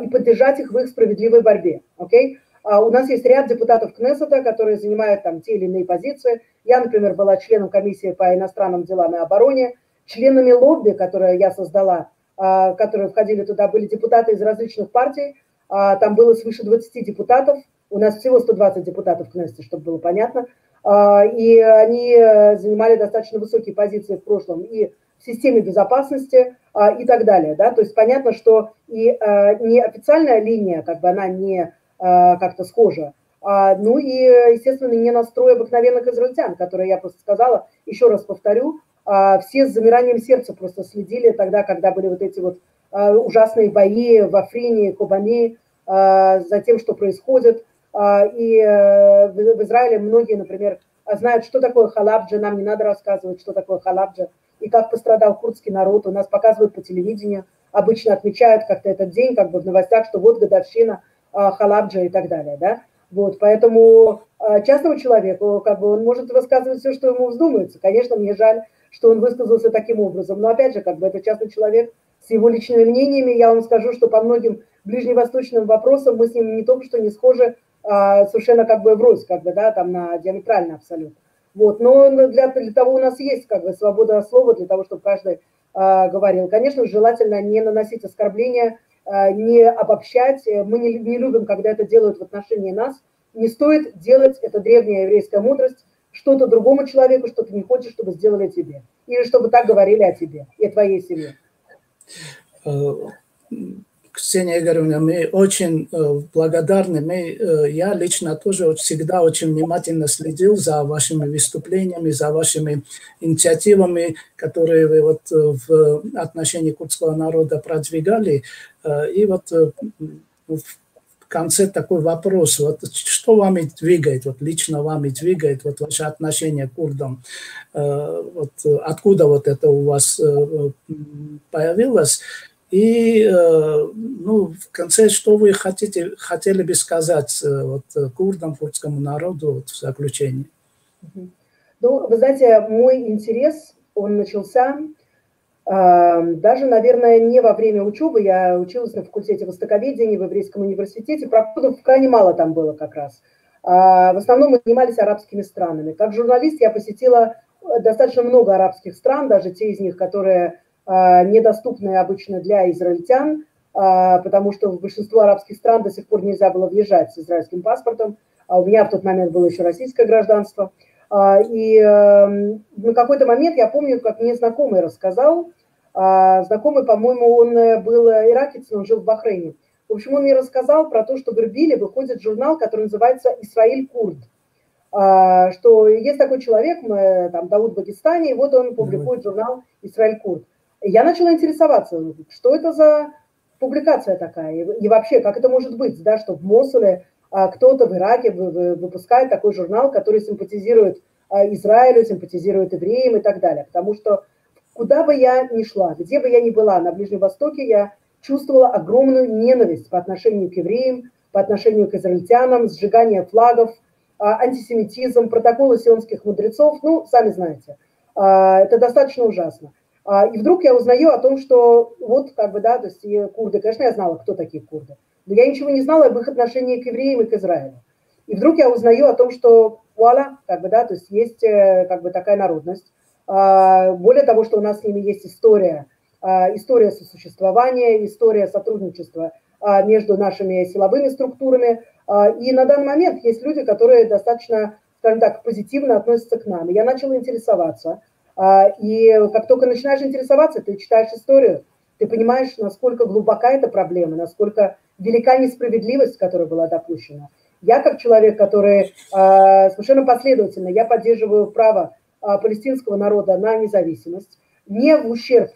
и поддержать их в их справедливой борьбе. Okay? У нас есть ряд депутатов Кнессета, которые занимают там те или иные позиции. Я, например, была членом комиссии по иностранным делам и обороне. Членами лобби, которые я создала, которые входили туда, были депутаты из различных партий. Там было свыше 20 депутатов. У нас всего 120 депутатов в Кнессете, чтобы было понятно. И они занимали достаточно высокие позиции в прошлом и в системе безопасности и так далее. Да? То есть понятно, что и неофициальная линия, как бы она не как-то схожа. Ну и, естественно, не настрой обыкновенных израильтян, которые я просто сказала, еще раз повторю, все с замиранием сердца просто следили тогда, когда были вот эти вот ужасные бои в Африне, Кобани, за тем, что происходит. И в Израиле многие, например, знают, что такое Халабджа, нам не надо рассказывать, что такое Халабджа, и как пострадал курдский народ. У нас показывают по телевидению, обычно отмечают как-то этот день, как бы в новостях, что вот годовщина Халабджа и так далее, да. Вот, поэтому частному человеку, как бы, он может высказывать все, что ему вздумается. Конечно, мне жаль, что он высказался таким образом, но опять же, как бы, это частный человек с его личными мнениями. Я вам скажу, что по многим ближневосточным вопросам мы с ним не только что не схожи, совершенно как бы врозь, как бы, да, там на диаметрально абсолютно. Вот, но для того у нас есть как бы свобода слова, для того, чтобы каждый говорил. Конечно, желательно не наносить оскорбления, не обобщать. Мы не любим, когда это делают в отношении нас. Не стоит делать, это древняя еврейская мудрость, что-то другому человеку, что ты не хочешь, чтобы сделали тебе. Или чтобы так говорили о тебе и о твоей семье.
Ксения Игоревна, мы очень благодарны. Я лично тоже всегда очень внимательно следил за вашими выступлениями, за вашими инициативами, которые вы вот в отношении курдского народа продвигали. И вот в конце такой вопрос. Вот что вами двигает, вот лично вами двигает вот ваше отношение к курдам? Вот откуда вот это у вас появилось? И, ну, в конце, что вы хотели бы сказать вот, курдам, курдскому народу вот, в заключении?
Ну, вы знаете, мой интерес, он начался даже, наверное, не во время учебы. Я училась на факультете востоковедения в Еврейском университете. Про курдов крайне мало там было как раз. В основном мы занимались арабскими странами. Как журналист я посетила достаточно много арабских стран, даже те из них, которые недоступны обычно для израильтян, потому что в большинство арабских стран до сих пор нельзя было въезжать с израильским паспортом. У меня в тот момент было еще российское гражданство. И на какой-то момент я помню, как мне знакомый рассказал, знакомый, по-моему, он был иракец, он жил в Бахрейне. В общем, он мне рассказал про то, что в Эрбиле выходит журнал, который называется «Исраиль Курд». Что есть такой человек, там, Дауд в Дагестане, и вот он публикует журнал «Исраиль Курд». Я начала интересоваться, что это за публикация такая. И вообще, как это может быть, да, что в Мосуле кто-то в Ираке выпускает такой журнал, который симпатизирует Израилю, симпатизирует евреям и так далее. Потому что куда бы я ни шла, где бы я ни была на Ближнем Востоке, я чувствовала огромную ненависть по отношению к евреям, по отношению к израильтянам, сжигание флагов, антисемитизм, протоколы сионских мудрецов, ну, сами знаете. Это достаточно ужасно. И вдруг я узнаю о том, что вот, как бы, да, то есть курды, конечно, я знала, кто такие курды, но я ничего не знала об их отношении к евреям и к Израилю. И вдруг я узнаю о том, что, вуаля, как бы, да, то есть есть, как бы, такая народность. Более того, что у нас с ними есть история сосуществования, история сотрудничества между нашими силовыми структурами. И на данный момент есть люди, которые достаточно, скажем так, позитивно относятся к нам. И я начала интересоваться. И как только начинаешь интересоваться, ты читаешь историю, ты понимаешь, насколько глубока эта проблема, насколько велика несправедливость, которая была допущена. Я как человек, который совершенно последовательно, я поддерживаю право палестинского народа на независимость, не в ущерб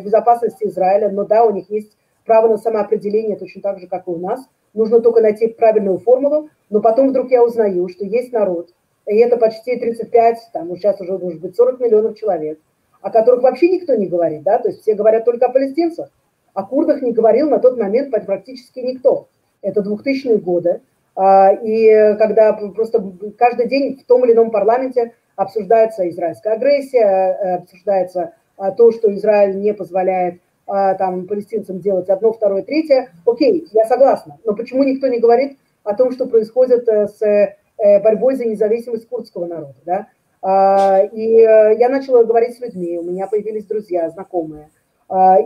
безопасности Израиля, но да, у них есть право на самоопределение точно так же, как и у нас. Нужно только найти правильную формулу, но потом вдруг я узнаю, что есть народ, и это почти 35, там, сейчас уже может быть 40 миллионов человек, о которых вообще никто не говорит, да, то есть все говорят только о палестинцах, о курдах не говорил на тот момент практически никто. Это 2000-е годы, и когда просто каждый день в том или ином парламенте обсуждается израильская агрессия, обсуждается то, что Израиль не позволяет там палестинцам делать одно, второе, третье. Окей, я согласна, но почему никто не говорит о том, что происходит с борьбой за независимость курдского народа, да? И я начала говорить с людьми, у меня появились друзья, знакомые.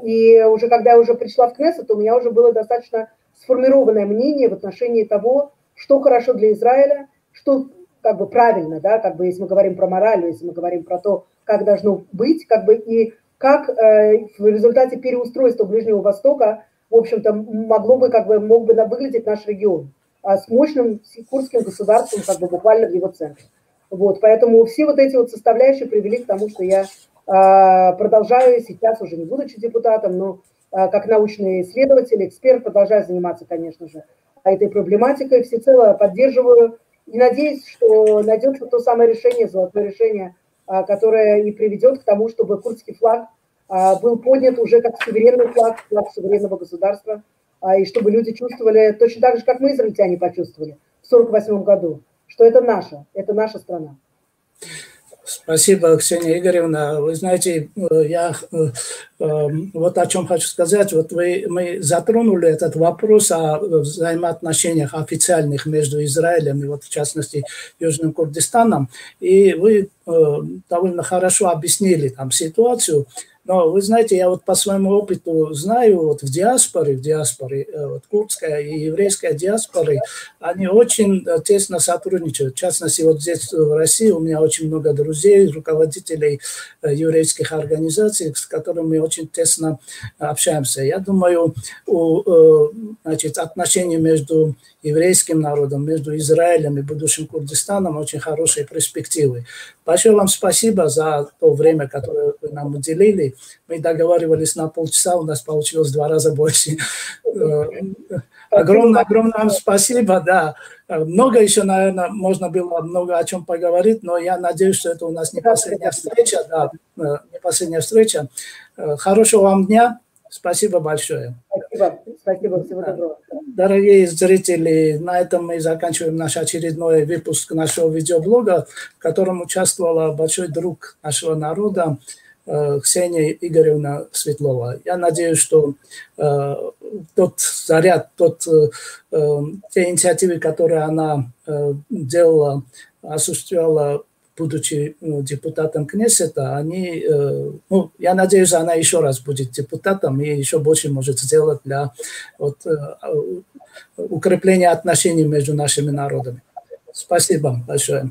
И уже когда я уже пришла в Кнессет, у меня уже было достаточно сформированное мнение в отношении того, что хорошо для Израиля, что как бы правильно, да, как бы если мы говорим про мораль, если мы говорим про то, как должно быть, как бы и как в результате переустройства Ближнего Востока, в общем-то, мог бы выглядеть наш регион с мощным курдским государством, как бы буквально в его центре. Вот, поэтому все вот эти вот составляющие привели к тому, что я продолжаю сейчас, уже не будучи депутатом, но как научный исследователь, эксперт, продолжаю заниматься, конечно же, этой проблематикой, всецело поддерживаю и надеюсь, что найдется то самое решение, золотое решение, которое и приведет к тому, чтобы курдский флаг был поднят уже как суверенный флаг суверенного государства, и чтобы люди чувствовали точно так же, как мы, израильтяне, почувствовали в 1948 году, что это наша страна.
Спасибо, Ксения Игоревна. Вы знаете, я вот о чем хочу сказать. Вот мы затронули этот вопрос о взаимоотношениях официальных между Израилем и, вот, в частности, Южным Курдистаном. И вы довольно хорошо объяснили там ситуацию. Но вы знаете, я вот по своему опыту знаю, вот в диаспоре, вот курдская и еврейская диаспоры, они очень тесно сотрудничают. В частности, вот здесь в России у меня очень много друзей, руководителей еврейских организаций, с которыми мы очень тесно общаемся. Я думаю, значит, отношения между еврейским народом, между Израилем и будущим Курдистаном очень хорошие перспективы. Большое вам спасибо за то время, которое вы нам уделили. Мы договаривались на полчаса, у нас получилось в 2 раза больше. Огромное вам спасибо, да. Много еще, наверное, можно было много о чем поговорить, но я надеюсь, что это у нас не последняя встреча. Да, не последняя встреча. Хорошего вам дня. Спасибо большое.
Спасибо, всего доброго.
Дорогие зрители, на этом мы заканчиваем наш очередной выпуск нашего видеоблога, в котором участвовала большой друг нашего народа Ксения Игоревна Светлова. Я надеюсь, что тот заряд, те инициативы, которые она делала, осуществляла, будучи депутатом Кнессета, они, я надеюсь, она еще раз будет депутатом и еще больше может сделать для укрепления отношений между нашими народами. Спасибо большое.